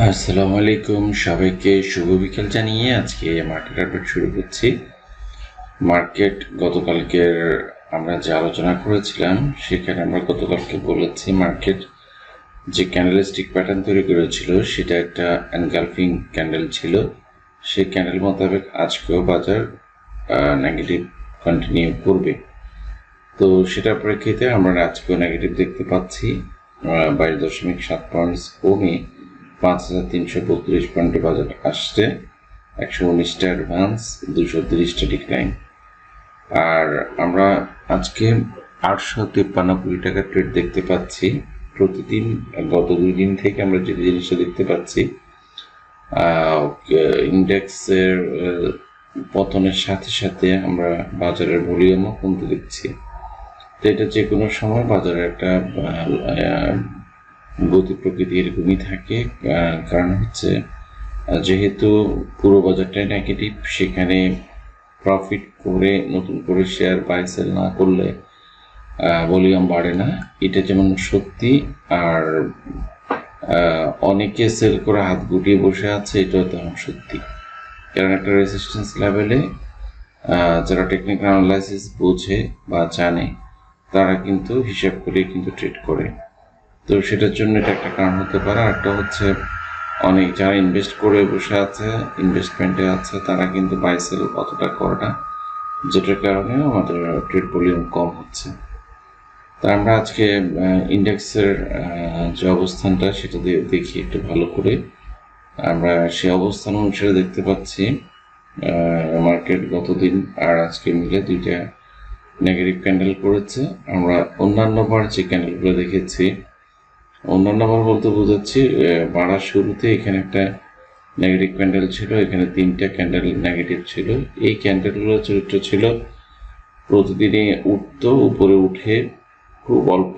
আসসালামু আলাইকুম, সবাইকে শুভ বিকেল জানিয়ে আজকে মার্কেট আপডেট শুরু করছি। মার্কেট গতকালকের আমরা যে আলোচনা করেছিলাম সেখানে আমরা গতকালকে বলেছি মার্কেট যে ক্যান্ডেলস্টিক প্যাটার্ন তৈরি করেছিল সেটা একটা এনগালফিং ক্যান্ডেল ছিল। সেই ক্যান্ডেল মোতাবেক আজকেও বাজার নেগেটিভ কন্টিনিউ করবে। তো সেটার প্রেক্ষিতে আমরা আজকেও নেগেটিভ দেখতে পাচ্ছি। 22.7 পয়েন্টস কমে 5,332 পয়েন্টে বাজার আসছে, 119টা অ্যাডভান্স, 230টা ডিক্লাইন। আর আমরা আজকে 853 কোটি টাকার ট্রেড দেখতে পাচ্ছি প্রতিদিন। গত 2 দিন থেকে আমরা যে জিনিসটা দেখতে পাচ্ছি, ইন্ডেক্সের পতনের সাথে সাথে আমরা বাজারের ভলিউমও কমতে দেখছি। তো এটা যে কোনো সময় বাজারে একটা গতি প্রকৃতি এরকমই থাকে। কারণ হচ্ছে যেহেতু পুরো বাজারটাই নেগেটিভ, সেখানে প্রফিট করে নতুন করে শেয়ার বাই সেল না করলে ভলিউম বাড়ে না, এটা যেমন সত্যি। আর অনেকে সেল করে হাত গুটিয়ে বসে আছে, এটাও তেমন সত্যি। কারণ একটা রেজিস্ট্যান্স লেভেলে যারা টেকনিক্যাল অ্যানালাইসিস বোঝে বা জানে তারা কিন্তু হিসাব করে কিন্তু ট্রেড করে। তো সেটার জন্য এটা একটা কারণ হতে পারে। আরেকটা হচ্ছে অনেক যারা ইনভেস্ট করে বসে আছে, ইনভেস্টমেন্টে আছে, তারা কিন্তু বাই সেল অতটা করে না, যেটার কারণে আমাদের ট্রেড ভলিউম কম হচ্ছে। তা আমরা আজকে ইন্ডেক্সের যে অবস্থানটা সেটা দেখি একটু ভালো করে। আমরা সে অবস্থান অনুসারে দেখতে পাচ্ছি মার্কেট গতদিন আর আজকে মিলে দুইটা নেগেটিভ ক্যান্ডেল করেছে। আমরা অন্যান্য বার যে ক্যান্ডেলগুলো দেখেছি, অন্যান্য বার বলতে বোঝাচ্ছি বাড়ার শুরুতে এখানে একটা নেগেটিভ ক্যান্ডেল ছিল, এখানে 3টা ক্যান্ডেল নেগেটিভ ছিল। এই ক্যান্ডেলগুলোর চরিত্র ছিল প্রতিদিনই উঠতো, উপরে উঠে খুব অল্প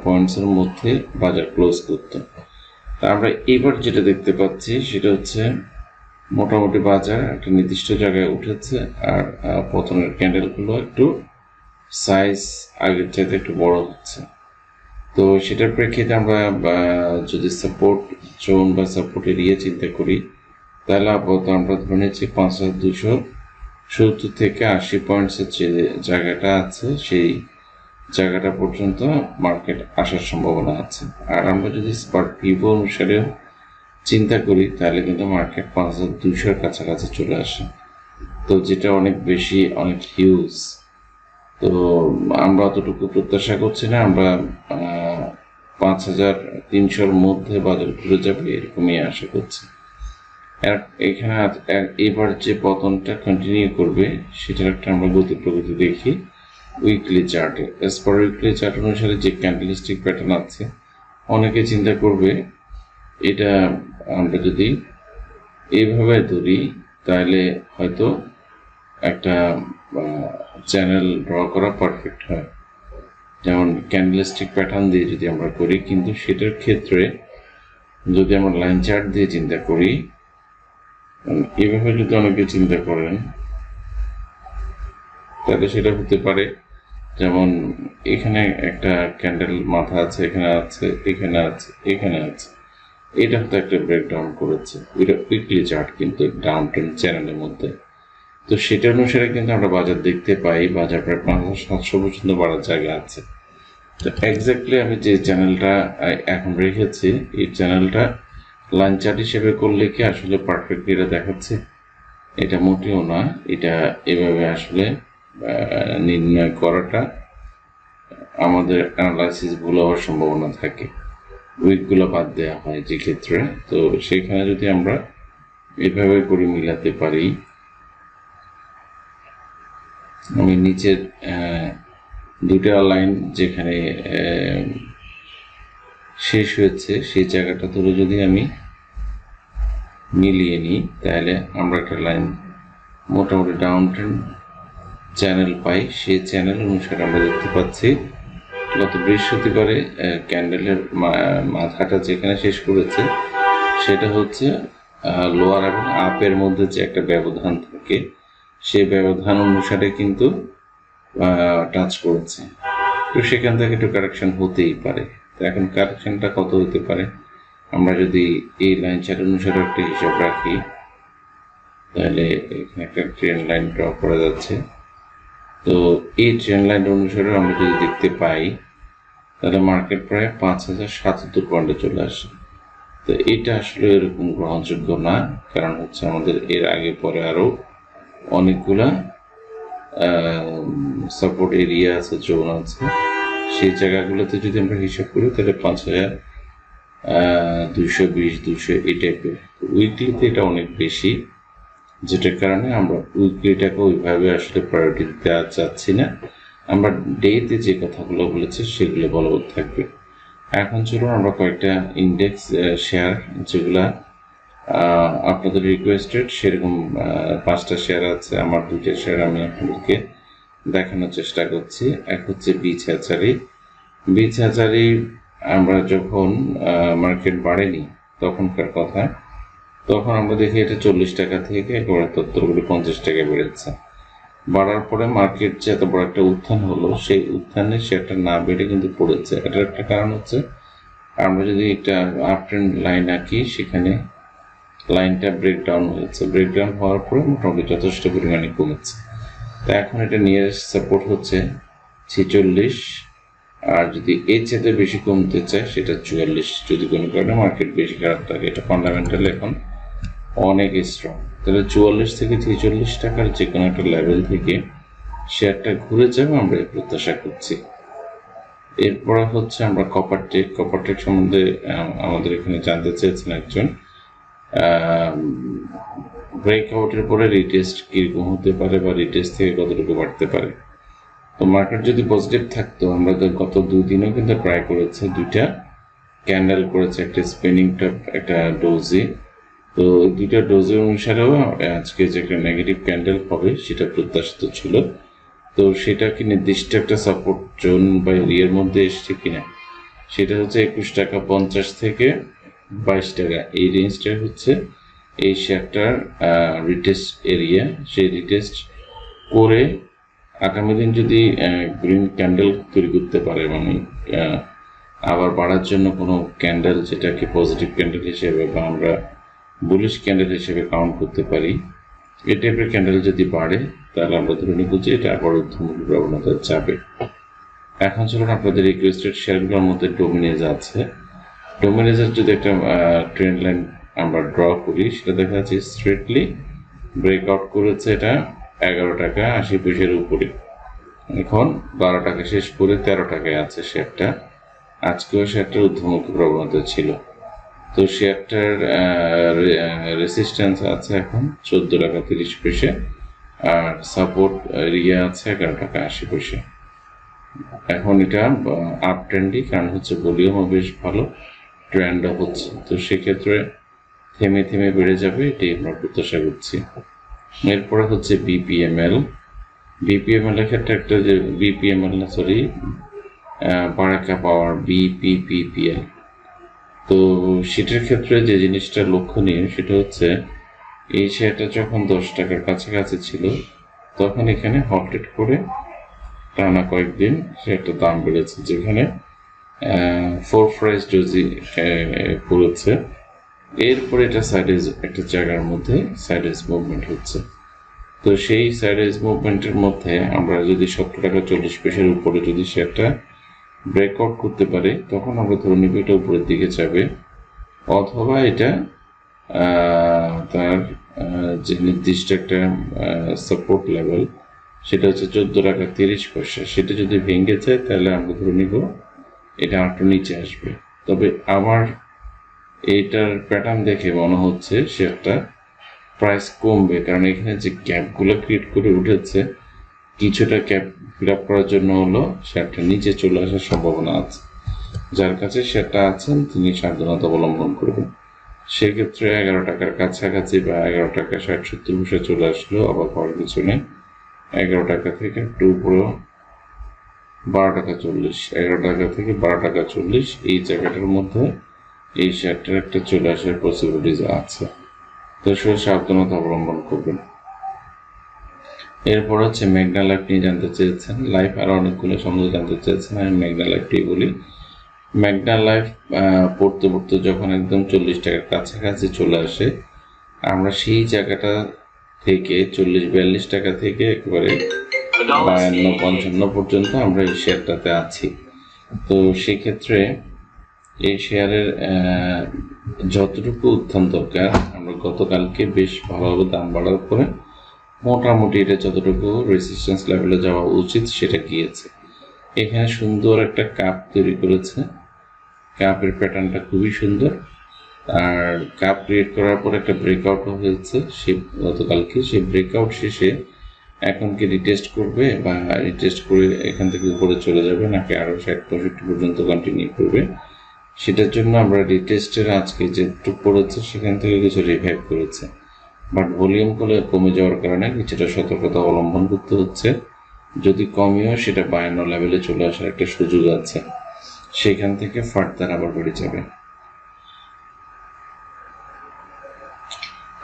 পয়েন্টসের মধ্যে বাজার ক্লোজ করত। তা আমরা এবার যেটা দেখতে পাচ্ছি সেটা হচ্ছে মোটামুটি বাজার একটা নির্দিষ্ট জায়গায় উঠেছে, আর পতনের ক্যান্ডেলগুলো একটু সাইজ আগের চাইতে একটু বড় হচ্ছে। তো সেটার প্রেক্ষিতে আমরা যদি সাপোর্ট জোন বা সাপোর্ট এরিয়া চিন্তা করি, তাহলে আপাতত আমরা ধরে নিচ্ছি 5,270 থেকে 80 পয়েন্টসের যে জায়গাটা আছে সেই জায়গাটা পর্যন্ত মার্কেট আসার সম্ভাবনা আছে। আর আমরা যদি স্পট পিভো অনুসারেও চিন্তা করি তাহলে কিন্তু মার্কেট 5,200-র কাছাকাছি চলে আসে, তো যেটা অনেক বেশি, অনেক হিউজ। তো আমরা অতটুকু প্রত্যাশা করছি না, আমরা 5,300-র মধ্যে বাজার ঘুরে যাবে এরকমই আশা করছি। এখানে এবার যে পতনটা কন্টিনিউ করবে সেটার একটা আমরা গতি প্রগতি দেখি উইকলি চার্টে। এস পার উইকলি চার্ট অনুসারে যে ক্যান্ডেলস্টিক প্যাটার্ন আছে, অনেকে চিন্তা করবে এটা আমরা যদি এইভাবে ধরি তাহলে হয়তো একটা চ্যানেল ড্র করা পারফেক্ট হয়, যেমন ক্যান্ডেলস্টিক প্যাটার্ন দিয়ে যদি আমরা করি। কিন্তু সেটার ক্ষেত্রে যদি আমরা লাইন চার্ট দিয়ে চিন্তা করি, এভাবে যদি অনেকে চিন্তা করেন তাহলে সেটা হতে পারে যেমন এখানে একটা ক্যান্ডেল মাথা আছে, এখানে আছে, এখানে আছে, এখানে আছে, এটা হয়তো একটা ব্রেকডাউন করেছে। এটা উইকলি চার্ট কিন্তু ডাউন ট্রেন্ড চ্যানেলের মধ্যে। তো সেটা অনুসারে কিন্তু আমরা বাজার দেখতে পাই, বাজার প্রায় 5,700 পর্যন্ত বাড়ার জায়গা আছে। তো এক্স্যাক্টলি আমি যে চ্যানেলটা এখন রেখেছি, এই চ্যানেলটা লাইন চার্ট হিসেবে করলে কি আসলে পারফেক্টলি এটা দেখাচ্ছে? এটা মোটেও না। এটা এভাবে আসলে নির্ণয় করাটা আমাদের অ্যানালাইসিস ভুল হওয়ার সম্ভাবনা থাকে, উইকগুলো বাদ দেওয়া হয় যে ক্ষেত্রে। তো সেখানে যদি আমরা এভাবে করে মিলাতে পারি, আমি নিচের দুটা লাইন যেখানে শেষ হয়েছে সেই জায়গাটা ধরে যদি আমি মিলিয়ে নিই, তাহলে আমরা একটা লাইন মোটামুটি ডাউন ট্রেন্ড চ্যানেল পাই। সেই চ্যানেল অনুসারে আমরা দেখতে পাচ্ছি গত বৃহস্পতিবারে ক্যান্ডেলের মাথাটা যেখানে শেষ করেছে সেটা হচ্ছে লোয়ার এবং আপের মধ্যে যে একটা ব্যবধান থাকে, সেই ব্যবধান অনুসারে কিন্তু টাচ করেছে। তো সেখান থেকে একটু কারেকশন হতেই পারে। তো এখন কারেকশনটা কত হতে পারে, আমরা যদি এই লাইন চার্ট অনুসারে একটা হিসাব রাখি, তাহলে এখানে একটা ট্রেন লাইন ড্র করা যাচ্ছে। তো এই ট্রেন লাইন অনুসারে আমরা যদি দেখতে পাই, তাহলে মার্কেট প্রায় 5077 পয়েন্টে চলে আসে। তো এটা আসলে এরকম গ্রহণযোগ্য না, কারণ হচ্ছে আমাদের এর আগে পরে আরো অনেকগুলা সাপোর্ট এরিয়া আছে, জোন আছে। সেই জায়গাগুলোতে যদি আমরা হিসাব করি তাহলে 5220, 200 এই টাইপের। উইকলিতে এটা অনেক বেশি, যেটার কারণে আমরা উইকলিটাকে ওইভাবে আসলে প্রায়োরিটি দেওয়া যাচ্ছি না। আমরা ডেতে যে কথাগুলো বলেছি সেগুলো বলবৎ থাকবে। এখন চলুন আমরা কয়েকটা ইন্ডেক্স শেয়ার, যেগুলা আপনাদের রিকোয়েস্টেড, সেরকম 5টা শেয়ার আছে, আমার 2টা শেয়ার আমি আপনাদেরকে দেখানোর চেষ্টা করছি। এক হচ্ছে বীজ হ্যাচারি। বীজ হ্যাচারি আমরা যখন মার্কেট বাড়েনি তখনকার কথা, তখন আমরা দেখি এটা 40 টাকা থেকে একেবারে 50 টাকা বেড়েছে। বাড়ার পরে মার্কেট যে এত বড় একটা উত্থান হলো, সেই উত্থানে শেয়ারটা না বেড়ে কিন্তু পড়েছে। এটার একটা কারণ হচ্ছে, আমরা যদি একটা আপ ট্রেন্ড লাইন আঁকি, সেখানে লাইনটা ব্রেকডাউন হয়েছে, ব্রেকডাউন হওয়ার পরে মোটামুটি যথেষ্ট পরিমাণে কমেছে। তো এখন এটা নিয়ারেস্ট সাপোর্ট হচ্ছে 46, আর যদি এর চেয়ে বেশি কমতে চায় সেটা 44। যদি কোনো কারণে মার্কেট বেশি খারাপ থাকে, এটা ফান্ডামেন্টাল এখন অনেক স্ট্রং। তাহলে 44 থেকে 46 টাকার যে কোনো একটা লেভেল থেকে শেয়ারটা ঘুরে যাবে, আমরা এই প্রত্যাশা করছি। এরপরে হচ্ছে আমরা কপারটেক। কপারটেক সম্বন্ধে আমাদের এখানে জানতে চেয়েছেন একজন, ব্রেকআউটের পরে রিটেস্ট কিরকম হতে পারে বা রিটেস্ট থেকে কতটুকু বাড়তে পারে। তো মার্কেট যদি পজিটিভ থাকতো, আমরা তো গত 2 দিনও কিন্তু ট্রাই করেছে, 2টা ক্যান্ডেল করেছে, একটা স্পিনিং টপ, একটা ডোজি। তো 2টা ডোজের অনুসারেও আজকে যে একটা নেগেটিভ ক্যান্ডেল হবে সেটা প্রত্যাশিত ছিল। তো সেটা কি নির্দিষ্ট একটা সাপোর্ট জোন বা এরিয়ার মধ্যে এসছে কিনা, সেটা হচ্ছে 21 টাকা 50 থেকে 22 টাকা, এই রেঞ্জটা হচ্ছে এই শেয়ারটার রিটেস্ট এরিয়া। সেই রিটেস্ট করে আগামী দিন যদি গ্রিন ক্যান্ডেল তৈরি করতে পারে, মানে আবার বাড়ার জন্য কোনো ক্যান্ডেল, যেটাকে পজিটিভ ক্যান্ডেল হিসেবে বা আমরা বুলিশ ক্যান্ডেল হিসেবে কাউন্ট করতে পারি, এই টাইপের ক্যান্ডেল যদি বাড়ে, তাহলে আমরা ধরে নিব যে এটা আবার ঊর্ধ্বমুখী প্রবণতা যাবে। এখন চলুন আপনাদের রিকোয়েস্টেড শেয়ারগুলোর মধ্যে ডোমিনেজ আছে। ডোমিনেজের যদি একটা ট্রেন্ড লাইন আমরা ড্র করি, সেটা দেখা যাচ্ছে স্ট্রেটলি ব্রেকআউট করেছে এটা 11 টাকা 80 পয়সার উপরে। এখন 12 টাকা শেষ করে 13 টাকায় আছে শেয়ারটা। আজকেও শেয়ারটার ঊর্ধ্বমুখী প্রবণতা ছিল। তো শেয়ারটার রেসিস্ট্যান্স আছে এখন 14 টাকা 30 পয়সা, আর সাপোর্ট এরিয়া আছে 11 টাকা 80 পয়সা। এখন এটা আপ ট্রেন্ডই, কারণ হচ্ছে ভলিউমও বেশ ভালো, ট্রেন্ডও হচ্ছে। তো সেক্ষেত্রে থেমে থেমে বেড়ে যাবে, এটাই আমরা প্রত্যাশা করছি। এরপরে হচ্ছে বিপিএমএল। বিপিএমএল এর ক্ষেত্রে একটা, যে বিপিএমএল না সরি বারাকা পাওয়ার, বিপিপিপিএল। তো সেটার ক্ষেত্রে যে জিনিসটা লক্ষণীয় সেটা হচ্ছে, এই শেয়ারটা যখন 10 টাকার কাছাকাছি ছিল, তখন এখানে হল্টেড করে টানা কয়েকদিন শেয়ারটার দাম বেড়েছে, যেখানে 4 প্রাইস ডোজি পড়েছে। এরপরে এটা সাইডওয়েজ একটা জায়গার মধ্যে সাইডওয়েজ মুভমেন্ট হচ্ছে। তো সেই সাইডওয়েজ মুভমেন্টের মধ্যে আমরা যদি 17 টাকা 40 পয়সার উপরে যদি শেয়ারটা ব্রেকআউট করতে পারে, তখন আমরা ধরে নিব এটা উপরের দিকে যাবে, অথবা এটা তার যে নির্দিষ্ট একটা সাপোর্ট লেভেল, সেটা হচ্ছে 14 টাকা 30 পয়সা, সেটা যদি ভেঙে যায়, তাহলে আমরা ধরে নিব এটা একটু নিচে আসবে। তবে আমার এইটার প্যাটার্ন দেখে মনে হচ্ছে শেয়ারটা প্রাইস কমবে, কারণ এখানে যে গ্যাপগুলো ক্রিয়েট করে উঠেছে, কিছুটা গ্যাপ ফিল আপ করার জন্য হলো শেয়ারটা নিচে চলে আসার সম্ভাবনা আছে। যার কাছে শেয়ারটা আছেন তিনি সাবধানতা অবলম্বন করবেন। সেক্ষেত্রে 11 টাকার কাছাকাছি বা 11 টাকা 60-70 পয়সা চলে আসলেও অবাক হওয়ার কিছু নেই। 11 টাকা থেকে একটু উপরে 12 টাকা 40, 11 টাকা থেকে 12 টাকা 40, এই জায়গাটার মধ্যে এই শেয়ারটার একটা চলে আসার পসিবিলিটিস আছে। তো সাবধানতা অবলম্বন করবেন। এরপর হচ্ছে মেঘনা লাইফ নিয়ে জানতে চেয়েছেন, লাইফ আরো অনেকগুলো সম্বন্ধে জানতে চেয়েছেন, আমি মেঘনা লাইফটি বলি। ম্যাগনা লাইফ পড়তে পড়তে যখন একদম 40 টাকার কাছাকাছি চলে আসে, আমরা সেই জায়গাটা থেকে 40-42 টাকা থেকে একেবারে 52-55 পর্যন্ত আমরা এই শেয়ারটাতে আছি। তো সেক্ষেত্রে এই শেয়ারের যতটুকু উত্থান দরকার, আমরা গতকালকে বেশ ভালোভাবে দাম বাড়ার পরে মোটামুটি এটা যতটুকু রেজিস্ট্যান্স লেভেলে যাওয়া উচিত সেটা গিয়েছে। এখানে সুন্দর একটা কাপ তৈরি করেছে, কাপের প্যাটার্নটা খুবই সুন্দর। আর কাপ ক্রিয়েট করার পর একটা ব্রেকআউটও হয়েছে সে গতকালকে। সেই ব্রেকআউট শেষে এখন কি রিটেস্ট করবে, বা রিটেস্ট করে এখান থেকে উপরে চলে যাবে, নাকি আরও 60-65 পর্যন্ত কন্টিনিউ করবে, সেটার জন্য আমরা রিটেস্টের আজকে যেটুকু পড়েছে সেখান থেকে কিছু রিভাইভ করেছে, বাট ভলিউম কমে যাওয়ার কারণে কিছুটা সতর্কতা অবলম্বন করতে হচ্ছে। যদি কমেও সেটা 52 লেভেলে চলে আসার একটা সুযোগ আছে, সেখান থেকে ফার্দার আবার বেড়ে যাবে।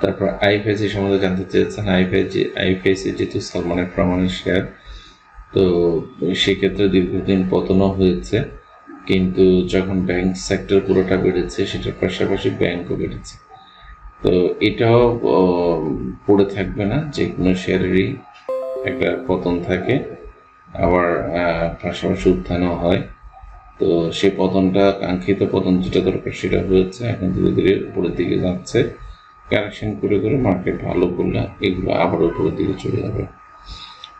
তারপর আইএফআইসি সম্বন্ধে জানতে চেয়েছেন। আইএফআইসি যেহেতু সালমানের প্রামাণিক শেয়ার, তো সেক্ষেত্রে দীর্ঘদিন পতনও হয়েছে, কিন্তু যখন ব্যাংক সেক্টর পুরোটা বেড়েছে সেটার পাশাপাশি ব্যাংকও বেড়েছে। তো এটাও পড়ে থাকবে না, যে কোনো শেয়ারেরই একটা পতন থাকে, আবার পাশাপাশি উত্থানও হয়। তো সেই পতনটা, কাঙ্ক্ষিত পতন যেটা দরকার সেটা হয়েছে, এখন ধীরে ধীরে উপরের দিকে যাচ্ছে। কারেকশন করে করে মার্কেট ভালো করলে এগুলো আবার উপরের দিকে চলে যাবে।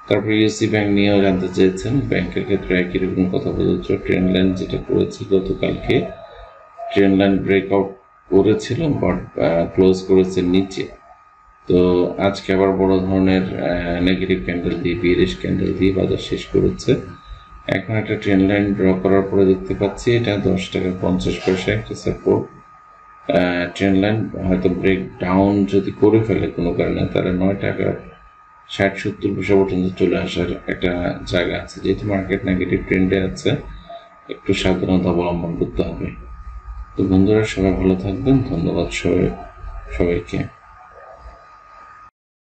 তারপরে ইউসি ব্যাংক নিয়েও জানতে চেয়েছেন। ব্যাংকের ক্ষেত্রে একই রকম কথা বলেছ। ট্রেন্ড লাইন যেটা করেছে গতকালকে, ট্রেন্ড লাইন ব্রেকআউট করেছিল, বাট ক্লোজ করেছে নিচে। তো আজকে আবার বড় ধরনের নেগেটিভ ক্যান্ডেল দিয়ে, বিয়ারিশ ক্যান্ডেল দিয়ে বাজার শেষ করেছে। এখন একটা ট্রেন্ড লাইন ড্র করার পরে দেখতে পাচ্ছি এটা 10 টাকা 50 পয়সা একটা সাপোর্ট। ট্রেন্ড লাইন হয়তো ব্রেক ডাউন যদি করে ফেলে কোনো কারণে, তাহলে 9 টাকা 60-70 পয়সা পর্যন্ত চলে আসার একটা জায়গা আছে। যেহেতু মার্কেট নেগেটিভ ট্রেন্ডে আছে, একটু সাবধানতা অবলম্বন করতে হবে। তো বন্ধুরা, সবাই ভালো থাকবেন। ধন্যবাদ সবাইকে।